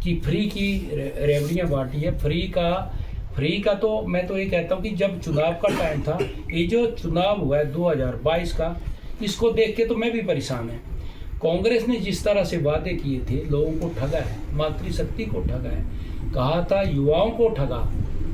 कि फ्री की रेवड़ियाँ बांटी है। फ्री का तो मैं तो ये कहता हूँ कि जब चुनाव का टाइम था, ये जो चुनाव हुआ है 2022 का, इसको देख के तो मैं भी परेशान है। कांग्रेस ने जिस तरह से वादे किए थे, लोगों को ठगा है, मातृशक्ति को ठगा है, कहा था युवाओं को ठगा,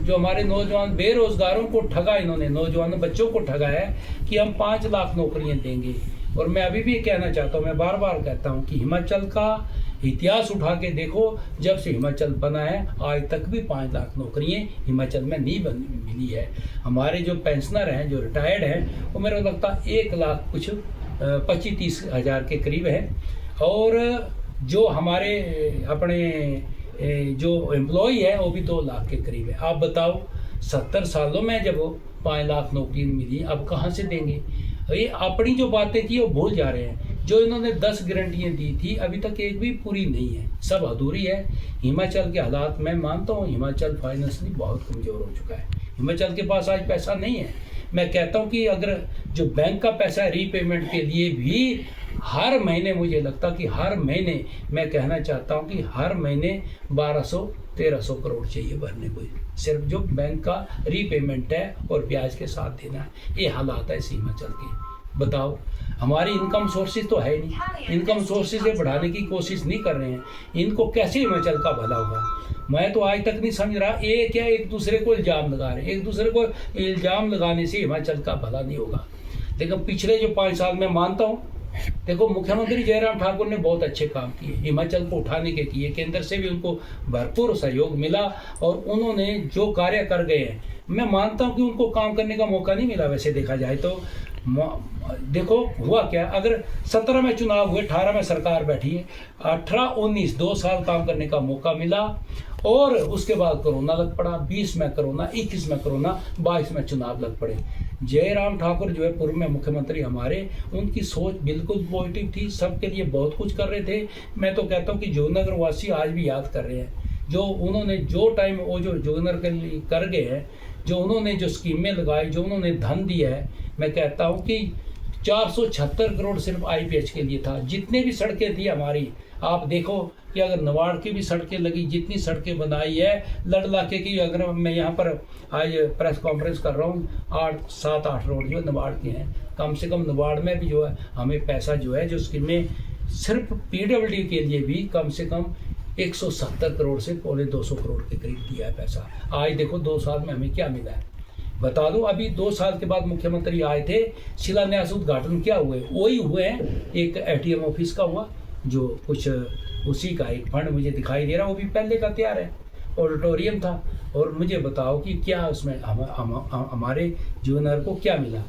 जो हमारे नौजवान बेरोजगारों को ठगा, इन्होंने नौजवान बच्चों को ठगा है कि हम 5 लाख नौकरियां देंगे। और मैं अभी भी कहना चाहता हूँ, मैं बार बार कहता हूँ कि हिमाचल का इतिहास उठा के देखो, जब से हिमाचल बना है आज तक भी 5 लाख नौकरियाँ हिमाचल में नहीं मिली है। हमारे जो पेंशनर हैं, जो रिटायर्ड हैं, वो मेरे को लगता है 1 लाख कुछ 25-30 हज़ार के करीब है। और जो हमारे अपने जो एम्प्लॉय है वो भी 2 लाख के करीब है। आप बताओ 70 सालों में जब 5 लाख नौकरी मिली, अब कहाँ से देंगे? ये अपनी जो बातें की वो भूल जा रहे हैं। जो इन्होंने 10 गारंटियाँ दी थी अभी तक एक भी पूरी नहीं है, सब अधूरी है। हिमाचल के हालात मैं मानता हूँ, हिमाचल फाइनेंशियली बहुत कमज़ोर हो चुका है। हिमाचल के पास आज पैसा नहीं है। मैं कहता हूँ कि अगर जो बैंक का पैसा है रीपेमेंट के लिए भी हर महीने, मुझे लगता कि हर महीने, मैं कहना चाहता हूँ कि हर महीने 1200-1300 करोड़ चाहिए भरने को, सिर्फ जो बैंक का रीपेमेंट है और ब्याज के साथ देना है। ये हालात है इस हिमाचल के। बताओ, हमारी इनकम सोर्सेज तो है नहीं, इनकम सोर्सेज बढ़ाने की कोशिश नहीं कर रहे हैं। इनको कैसे हिमाचल का भला होगा? मैं तो आज तक नहीं समझ रहा। एक दूसरे को इल्ज़ाम लगा रहे हैं, एक दूसरे को इल्ज़ाम लगाने से हिमाचल का भला नहीं होगा। लेकिन पिछले जो 5 साल में मानता हूँ, देखो मुख्यमंत्री जयराम ठाकुर ने बहुत अच्छे काम किए, हिमाचल को उठाने के किए, केंद्र से भी उनको भरपूर सहयोग मिला और उन्होंने जो कार्य कर गए हैं, मैं मानता हूँ कि उनको काम करने का मौका नहीं मिला। वैसे देखा जाए तो देखो हुआ क्या, अगर 17 में चुनाव हुए, 18 में सरकार बैठी है, 18-19 2 साल काम करने का मौका मिला और उसके बाद कोरोना लग पड़ा, 20 में कोरोना, 21 में कोरोना, 22 में चुनाव लग पड़े। जयराम ठाकुर जो है पूर्व में मुख्यमंत्री हमारे, उनकी सोच बिल्कुल पॉजिटिव थी, सबके लिए बहुत कुछ कर रहे थे। मैं तो कहता हूँ कि जोगनगर वासी आज भी याद कर रहे हैं जो उन्होंने जो टाइम वो जो जोगनगर के लिए कर गए हैं, जो उन्होंने जो स्कीमें लगाई, जो उन्होंने धन दिया है। मैं कहता हूँ कि 476 करोड़ सिर्फ IPH के लिए था। जितने भी सड़कें थी हमारी, आप देखो कि अगर नवाड़ की भी सड़कें लगी, जितनी सड़कें बनाई है लड़लाके की, अगर मैं यहाँ पर आज प्रेस कॉन्फ्रेंस कर रहा हूँ, 7-8 रोड जो नवाड़ के हैं, कम से कम नवाड़ में भी जो है हमें पैसा जो है, जो स्कीमें सिर्फ PWD के लिए भी कम से कम 170 करोड़ से 250 करोड़ के करीब दिया है पैसा। आज देखो 2 साल में हमें क्या मिला है बता दो। अभी 2 साल के बाद मुख्यमंत्री आए थे, शिलान्यास उद्घाटन क्या हुए? वही हुए हैं। एक ATM ऑफिस का हुआ, जो कुछ उसी का एक फंड मुझे दिखाई दे रहा, वो भी पहले का तैयार है। ऑडिटोरियम था। और मुझे बताओ कि क्या उसमें हमारे जोगनगर को क्या मिला?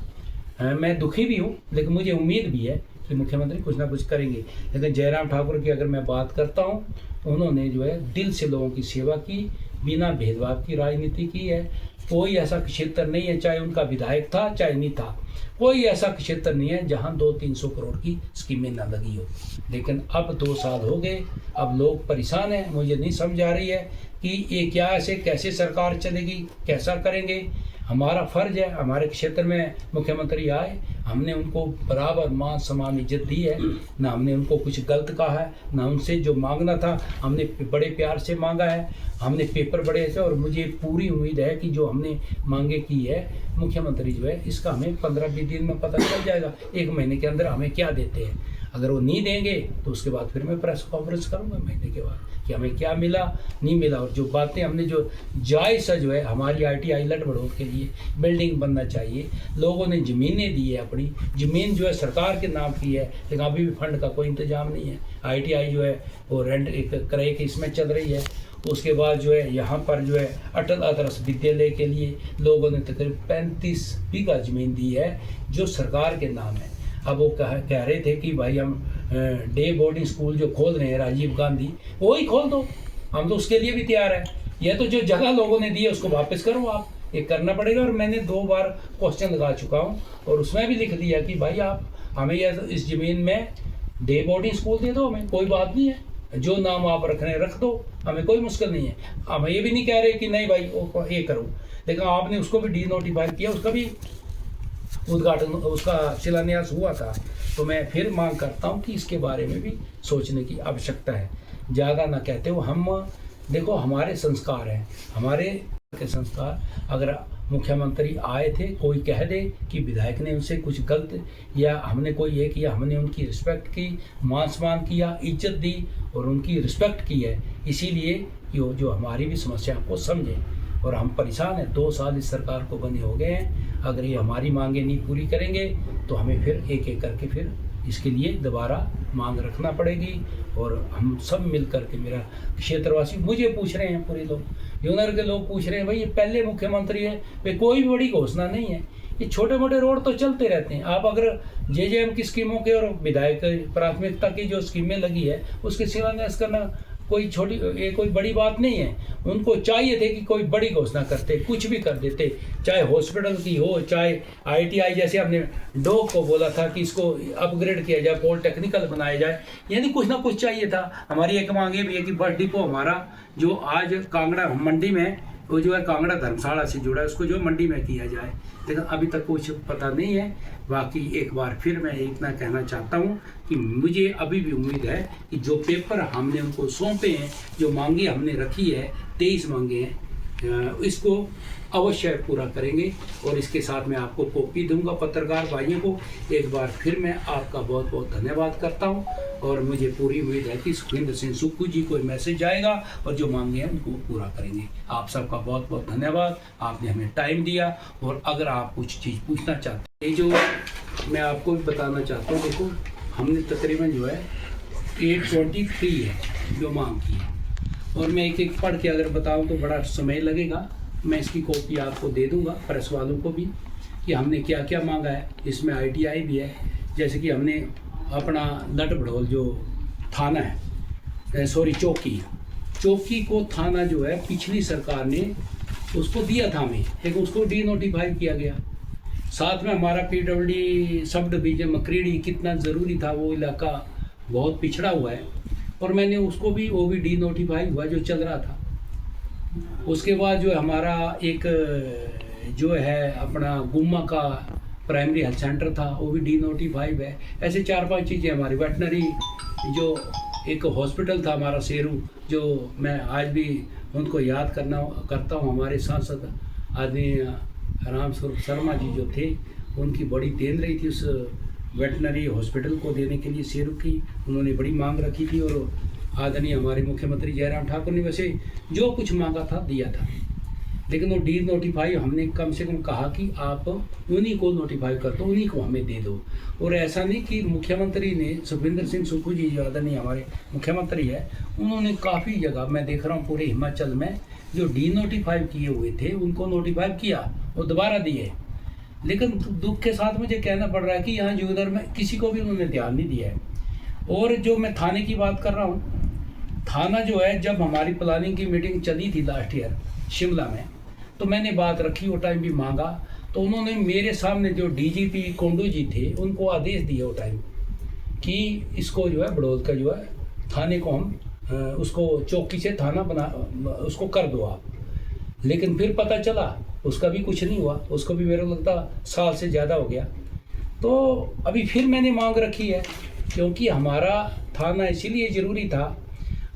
मैं दुखी भी हूँ, लेकिन मुझे उम्मीद भी है कि मुख्यमंत्री कुछ ना कुछ करेंगे। लेकिन जयराम ठाकुर की अगर मैं बात करता हूँ, उन्होंने जो है दिल से लोगों की सेवा की, बिना भेदभाव की राजनीति की है। कोई ऐसा क्षेत्र नहीं है, चाहे उनका विधायक था चाहे नहीं था, कोई ऐसा क्षेत्र नहीं है जहां 200-300 करोड़ की स्कीमें ना लगी हो। लेकिन अब 2 साल हो गए, अब लोग परेशान हैं। मुझे नहीं समझ आ रही है कि ये क्या, ऐसे कैसे सरकार चलेगी, कैसा करेंगे। हमारा फर्ज है, हमारे क्षेत्र में मुख्यमंत्री आए, हमने उनको बराबर मान सम्मान इज्जत दी है, ना हमने उनको कुछ गलत कहा है, ना उनसे जो मांगना था हमने बड़े प्यार से मांगा है, हमने पेपर बड़े से। और मुझे पूरी उम्मीद है कि जो हमने मांगे की है, मुख्यमंत्री जो है इसका हमें 15-20 दिन में पता चल जाएगा, 1 महीने के अंदर हमें क्या देते हैं। अगर वो नहीं देंगे तो उसके बाद फिर मैं प्रेस कॉन्फ्रेंस करूँगा महीने के बाद कि हमें क्या मिला, नहीं मिला। और जो बातें हमने जो जायज़ जो है, हमारी ITI लट बढ़ों के लिए बिल्डिंग बनना चाहिए, लोगों ने ज़मीनें दी है, अपनी ज़मीन जो है सरकार के नाम की है, लेकिन अभी भी फंड का कोई इंतजाम नहीं है। ITI जो है वो रेंट एक किराए की इसमें चल रही है। उसके बाद जो है यहाँ पर जो है अटल आदर्श विद्यालय के लिए लोगों ने तकरीबन 35 बीघा ज़मीन दी है, जो सरकार के नाम है। अब वो कह रहे थे कि भाई हम डे बोर्डिंग स्कूल जो खोल रहे हैं राजीव गांधी, वो ही खोल दो, हम तो उसके लिए भी तैयार है। ये तो जो जगह लोगों ने दी है उसको वापस करो, आप ये करना पड़ेगा। और मैंने 2 बार क्वेश्चन लगा चुका हूँ और उसमें भी लिख दिया कि भाई आप हमें इस ज़मीन में डे बोर्डिंग स्कूल दे दो, हमें कोई बात नहीं है, जो नाम आप रख रहे हैं रख दो, हमें कोई मुश्किल नहीं है। हम ये भी नहीं कह रहे कि नहीं भाई वो ये करो, लेकिन आपने उसको भी डीनोटिफाई किया, उसका भी उद्घाटन, उसका शिलान्यास हुआ था। तो मैं फिर मांग करता हूं कि इसके बारे में भी सोचने की आवश्यकता है। ज़्यादा ना कहते हो। हम देखो हमारे संस्कार हैं, हमारे के संस्कार। अगर मुख्यमंत्री आए थे, कोई कह दे कि विधायक ने उनसे कुछ गलत या हमने कोई ये किया, हमने उनकी रिस्पेक्ट की, मान सम्मान किया, इज्जत दी और उनकी रिस्पेक्ट की है, इसीलिए कि जो हमारी भी समस्या को समझें। और हम परेशान हैं, 2 साल इस सरकार को बने हो गए हैं। अगर ये हमारी मांगे नहीं पूरी करेंगे तो हमें फिर एक एक करके फिर इसके लिए दोबारा मांग रखना पड़ेगी। और हम सब मिल करके, मेरा क्षेत्रवासी मुझे पूछ रहे हैं, पूरे लोग यूनर के लोग पूछ रहे हैं, भाई ये पहले मुख्यमंत्री है, वे कोई भी बड़ी घोषणा नहीं है, ये छोटे मोटे रोड तो चलते रहते हैं। आप अगर जेजेएम की स्कीमों के और विधायक प्राथमिकता की जो स्कीमें लगी है उसके शिलान्यास करना कोई छोटी, ये कोई बड़ी बात नहीं है। उनको चाहिए थे कि कोई बड़ी घोषणा करते, कुछ भी कर देते, चाहे हॉस्पिटल की हो, चाहे आईटीआई, जैसे हमने डोक को बोला था कि इसको अपग्रेड किया जाए, पॉलिटेक्निकल बनाया जाए, यानी कुछ ना कुछ चाहिए था। हमारी एक मांग ये भी है कि बस डिपो हमारा जो आज कांगड़ा मंडी में, वो जो है कांगड़ा धर्मशाला से जुड़ा है, उसको जो मंडी में किया जाए, लेकिन अभी तक कुछ पता नहीं है। बाकी एक बार फिर मैं इतना कहना चाहता हूँ कि मुझे अभी भी उम्मीद है कि जो पेपर हमने उनको सौंपे हैं, जो मांगे हमने रखी है, 23 मांगे हैं, इसको अवश्य पूरा करेंगे। और इसके साथ मैं आपको कॉपी दूंगा पत्रकार भाइयों को। एक बार फिर मैं आपका बहुत बहुत धन्यवाद करता हूं और मुझे पूरी उम्मीद है कि सुखविंदर सिंह सुक्खू जी को मैसेज जाएगा और जो मांगे हैं उनको पूरा करेंगे। आप सबका बहुत बहुत धन्यवाद, आपने हमें टाइम दिया। और अगर आप कुछ चीज़ पूछना चाहते हैं, जो मैं आपको भी बताना चाहता हूँ, देखो हमने तकरीबन जो है 823 है जो मांग की है, और मैं एक एक पढ़ के अगर बताऊं तो बड़ा समय लगेगा। मैं इसकी कॉपी आपको दे दूंगा, प्रेस वालों को भी, कि हमने क्या क्या मांगा है। इसमें आईटीआई भी है, जैसे कि हमने अपना लट भड़ोल जो थाना है, चौकी को थाना जो है पिछली सरकार ने उसको दिया था हमें, लेकिन उसको डी नोटिफाई किया गया। साथ में हमारा पीडब्ल्यूडी सब डिवीजन मकरीडी कितना ज़रूरी था, वो इलाका बहुत पिछड़ा हुआ है, और मैंने उसको भी, वो भी डी नोटिफाई हुआ जो चल रहा था। उसके बाद जो हमारा एक जो है अपना गुम्मा का प्राइमरी हेल्थ सेंटर था, वो भी डी नोटिफाइड है। ऐसे 4-5 चीज़ें हमारी वेटनरी जो एक हॉस्पिटल था हमारा शेरू, जो मैं आज भी उनको याद करता हूँ। हमारे सांसद आदमी राम स्वरूप शर्मा जी जो थे, उनकी बड़ी देन रही थी उस वेटनरी हॉस्पिटल को देने के लिए शेरू की। उन्होंने बड़ी मांग रखी थी और आदरणीय हमारे मुख्यमंत्री जयराम ठाकुर ने वैसे जो कुछ मांगा था दिया था, लेकिन वो डी नोटिफाई हमने कम से कम कहा कि आप उन्हीं को नोटिफाई कर दो, उन्हीं को हमें दे दो। और ऐसा नहीं कि मुख्यमंत्री ने, सुखविंदर सिंह सुक्खू जी जो आदरणीय हमारे मुख्यमंत्री है, उन्होंने काफ़ी जगह मैं देख रहा हूँ पूरे हिमाचल में जो डी नोटिफाई किए हुए थे उनको नोटिफाई किया और दोबारा दिए। लेकिन दुख के साथ मुझे कहना पड़ रहा है कि यहाँ जूनर में किसी को भी उन्होंने ध्यान नहीं दिया है। और जो मैं थाने की बात कर रहा हूँ, थाना जो है, जब हमारी प्लानिंग की मीटिंग चली थी लास्ट ईयर शिमला में, तो मैंने बात रखी, वो टाइम भी मांगा, तो उन्होंने मेरे सामने जो डीजीपी कोंडू जी थे उनको आदेश दिया वो टाइम कि इसको जो है बड़ौद का जो है थाने को हम उसको चौकी से थाना बना, उसको कर दो आप। लेकिन फिर पता चला उसका भी कुछ नहीं हुआ, उसको भी मेरे को लगता साल से ज़्यादा हो गया। तो अभी फिर मैंने मांग रखी है, क्योंकि हमारा थाना इसीलिए ज़रूरी था।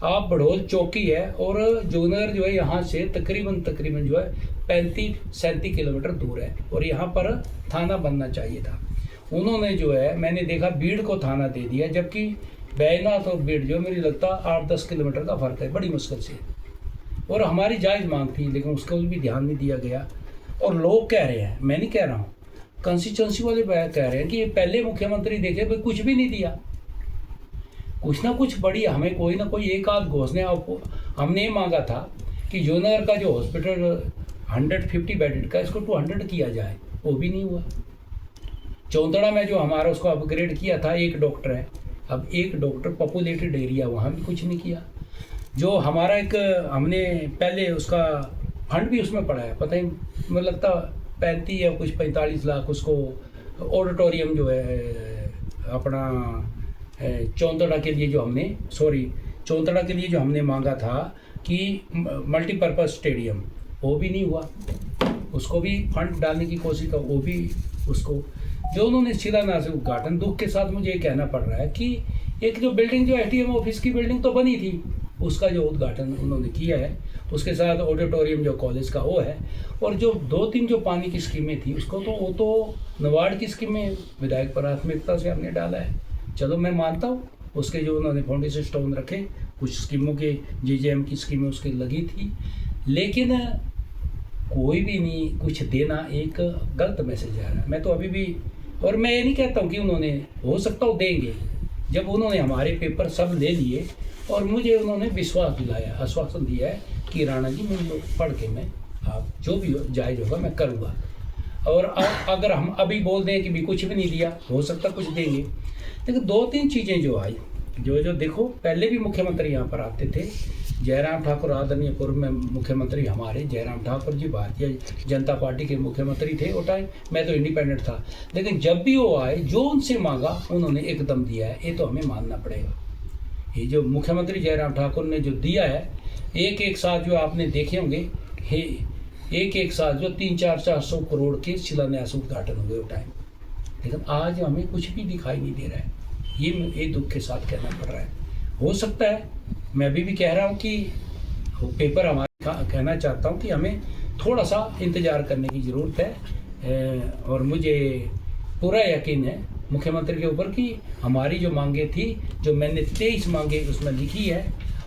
आप बड़ौल चौकी है और जूनगर जो है यहाँ से तकरीबन जो है 35-37 किलोमीटर दूर है, और यहाँ पर थाना बनना चाहिए था। उन्होंने जो है, मैंने देखा बीड़ को थाना दे दिया, जबकि बैजनाथ और बीड़ जो मेरी लगता 8-10 किलोमीटर का फ़र्क है, बड़ी मुश्किल से। और हमारी जायज़ मांग थी, लेकिन उसको भी ध्यान नहीं दिया गया। और लोग कह रहे हैं, मैं नहीं कह रहा हूँ, कंस्टिट्यूंसी वाले कह रहे हैं कि ये पहले मुख्यमंत्री देखे भाई कुछ भी नहीं दिया। कुछ ना कुछ बड़ी हमें कोई ना कोई एक आध घोषणा हमने ये मांगा था कि जूनगर का जो हॉस्पिटल 150 बेडेड का, इसको 200 किया जाए, वो भी नहीं हुआ। चौंतड़ा में जो हमारा उसको अपग्रेड किया था, एक डॉक्टर है, अब एक डॉक्टर पॉपुलेटेड एरिया, वहाँ भी कुछ नहीं किया। जो हमारा एक हमने पहले उसका फंड भी उसमें पड़ा है, पता ही मुझे लगता 35 या कुछ 45 लाख उसको ऑडिटोरियम जो है अपना चौंतड़ा के लिए जो हमने मांगा था कि मल्टीपर्पज़ स्टेडियम, वो भी नहीं हुआ। उसको भी फंड डालने की कोशिश का, वो भी उसको जो उन्होंने शिलान्यास उद्घाटन, दुख के साथ मुझे ये कहना पड़ रहा है कि एक जो बिल्डिंग जो एसडीएम ऑफिस की बिल्डिंग तो बनी थी, उसका जो उद्घाटन उन्होंने किया है, उसके साथ ऑडिटोरियम जो कॉलेज का वो है, और जो 2-3 जो पानी की स्कीमें थी उसको तो वो तो नबार्ड की स्कीमें विधायक प्राथमिकता से हमने डाला है। चलो मैं मानता हूँ, उसके जो उन्होंने फाउंडेशन स्टोन रखे, कुछ स्कीमों के जीजेएम की स्कीमें उसकी लगी थी, लेकिन कोई भी नहीं कुछ देना एक गलत मैसेज आ रहा है। मैं तो अभी भी, और मैं ये नहीं कहता हूँ कि उन्होंने, हो सकता हो देंगे, जब उन्होंने हमारे पेपर सब ले लिए और मुझे उन्होंने विश्वास दिलाया, आश्वासन दिया है कि राणा जी मुझे पढ़ के मैं आप जो भी जायज़ होगा मैं करूँगा। और अगर हम अभी बोल दें कि भी कुछ भी नहीं दिया, हो सकता कुछ देंगे। लेकिन 2-3 चीज़ें जो आई, जो देखो, पहले भी मुख्यमंत्री यहाँ पर आते थे, जयराम ठाकुर आदरणीय पूर्व में मुख्यमंत्री हमारे जयराम ठाकुर जी भारतीय जनता पार्टी के मुख्यमंत्री थे वो टाइम, मैं तो इंडिपेंडेंट था, लेकिन जब भी वो आए जो उनसे मांगा उन्होंने एकदम दिया है, ये तो हमें मानना पड़ेगा। ये जो मुख्यमंत्री जयराम ठाकुर ने जो दिया है, एक साथ जो आपने देखे होंगे, एक साथ जो 300-400 करोड़ के शिलान्यास उद्घाटन हुए वो टाइम, लेकिन आज हमें कुछ भी दिखाई नहीं दे रहा है। ये दुख के साथ कहना पड़ रहा है। हो सकता है, मैं अभी भी कह रहा हूँ कि पेपर हमारे कहना चाहता हूँ कि हमें थोड़ा सा इंतज़ार करने की ज़रूरत है, और मुझे पूरा यकीन है मुख्यमंत्री के ऊपर कि हमारी जो मांगे थी, जो मैंने 23 मांगे उसमें लिखी है,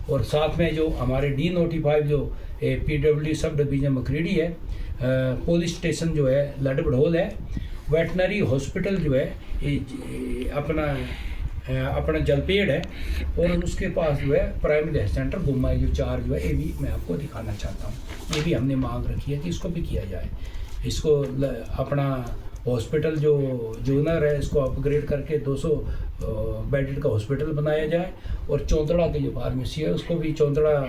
और साथ में जो हमारे D-Notify जो PWD सब डिवीज़न मकरेडी है, पुलिस स्टेशन जो है लड़बड़ोल है, वेटनरी हॉस्पिटल जो है अपना जलपेड़ है, और उसके पास जो है प्राइमरी हेल्थ सेंटर गुम्मा, जो 4 जो है, ये भी मैं आपको दिखाना चाहता हूँ। ये भी हमने मांग रखी है कि इसको भी किया जाए। इसको अपना हॉस्पिटल जो जूनर है इसको अपग्रेड करके 200 बेडेड का हॉस्पिटल बनाया जाए, और चौंतड़ा की जो फार्मेसी है उसको भी चौंतड़ा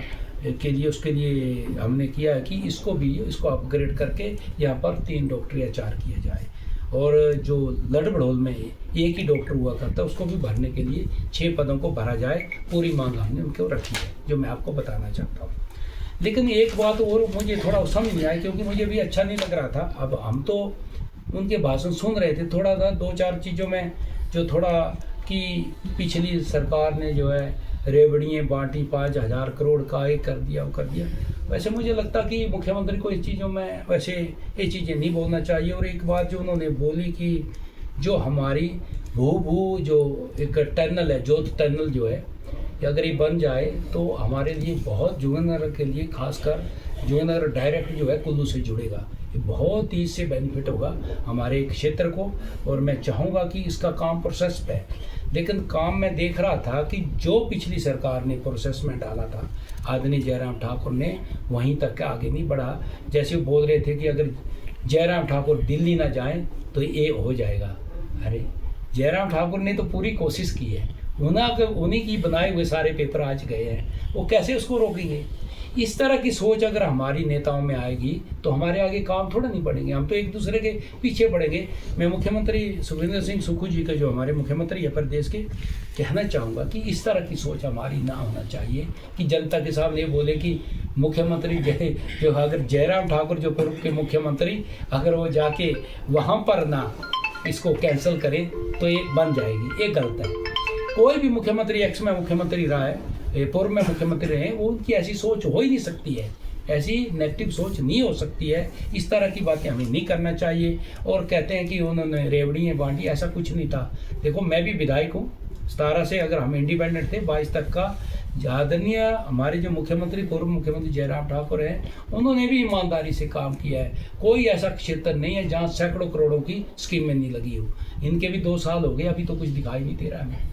के लिए, उसके लिए हमने किया है कि इसको अपग्रेड करके यहाँ पर 3 डॉक्टर या 4 किया जाए, और जो लड़बड़ोल में एक ही डॉक्टर हुआ करता है उसको भी भरने के लिए 6 पदों को भरा जाए। पूरी मांग हमने उनको रखी है, जो मैं आपको बताना चाहता हूँ। लेकिन एक बात और मुझे थोड़ा समझ नहीं आई, क्योंकि मुझे भी अच्छा नहीं लग रहा था। अब हम तो उनके भाषण सुन रहे थे, थोड़ा सा 2-4 चीज़ों में जो थोड़ा कि पिछली सरकार ने जो है रेवड़ियाँ बांटी, 5,000 करोड़ का ये कर दिया, वो कर दिया। वैसे मुझे लगता कि मुख्यमंत्री को इस चीज़ों में वैसे ये चीज़ें नहीं बोलना चाहिए। और एक बात जो उन्होंने बोली कि जो हमारी भू जो एक टनल है, जोत टनल जो है, अगर ये बन जाए तो हमारे लिए बहुत, जुगनगर के लिए खासकर, जुगनगर डायरेक्ट जो है कुल्लू से जुड़ेगा, ये बहुत ही इससे बेनिफिट होगा हमारे क्षेत्र को। और मैं चाहूँगा कि इसका काम प्रोसेस पे है, लेकिन काम मैं देख रहा था कि जो पिछली सरकार ने प्रोसेस में डाला था आदरणीय जयराम ठाकुर ने, वहीं तक का आगे नहीं बढ़ा। जैसे वो बोल रहे थे कि अगर जयराम ठाकुर दिल्ली ना जाएं तो ये हो जाएगा। अरे जयराम ठाकुर ने तो पूरी कोशिश की है, उन्हीं की बनाए हुए सारे पेपर आज गए हैं, वो कैसे उसको रोकेंगे? इस तरह की सोच अगर हमारी नेताओं में आएगी तो हमारे आगे काम थोड़ा नहीं बढ़ेंगे, हम तो एक दूसरे के पीछे बढ़ेंगे। मैं मुख्यमंत्री सुखविंदर सिंह सुक्खू जी का, जो हमारे मुख्यमंत्री है प्रदेश के, कहना चाहूँगा कि इस तरह की सोच हमारी ना होना चाहिए कि जनता के सामने बोले कि मुख्यमंत्री जो अगर जयराम ठाकुर जो पूर्व के मुख्यमंत्री, अगर वो जाके वहाँ पर ना इसको कैंसिल करें तो ये बन जाएगी, ये गलत है। कोई भी मुख्यमंत्री एक्स में मुख्यमंत्री रहा है, पूर्व में मुख्यमंत्री रहे, वो उनकी ऐसी सोच हो ही नहीं सकती है, ऐसी नेगेटिव सोच नहीं हो सकती है। इस तरह की बातें हमें नहीं करना चाहिए। और कहते हैं कि उन्होंने रेवड़ियाँ बांटी, ऐसा कुछ नहीं था। देखो मैं भी विधायक हूँ, 17 से अगर हम इंडिपेंडेंट थे 22 तक का, आदरणीय हमारे जो मुख्यमंत्री पूर्व मुख्यमंत्री जयराम ठाकुर हैं, उन्होंने भी ईमानदारी से काम किया है। कोई ऐसा क्षेत्र नहीं है जहाँ सैकड़ों करोड़ों की स्कीमें नहीं लगी हो। इनके भी 2 साल हो गए, अभी तो कुछ दिखाई नहीं दे रहा है।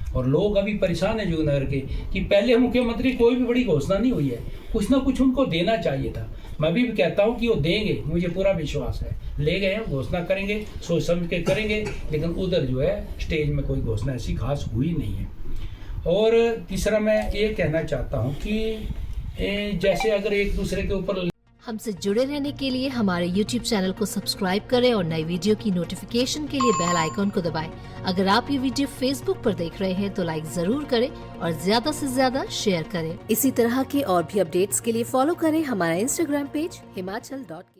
और लोग अभी परेशान हैं जुगनगर के कि पहले मुख्यमंत्री कोई भी बड़ी घोषणा नहीं हुई है, कुछ ना कुछ उनको देना चाहिए था। मैं भी कहता हूँ कि वो देंगे, मुझे पूरा विश्वास है। ले गए हैं, घोषणा करेंगे, सोच समझ के करेंगे, लेकिन उधर जो है स्टेज में कोई घोषणा ऐसी खास हुई नहीं है। और तीसरा मैं ये कहना चाहता हूँ कि जैसे अगर एक दूसरे के ऊपर, हमसे जुड़े रहने के लिए हमारे YouTube चैनल को सब्सक्राइब करें और नई वीडियो की नोटिफिकेशन के लिए बेल आइकॉन को दबाएं। अगर आप ये वीडियो Facebook पर देख रहे हैं तो लाइक जरूर करें और ज्यादा से ज्यादा शेयर करें। इसी तरह के और भी अपडेट्स के लिए फॉलो करें हमारा Instagram पेज himachal.ke।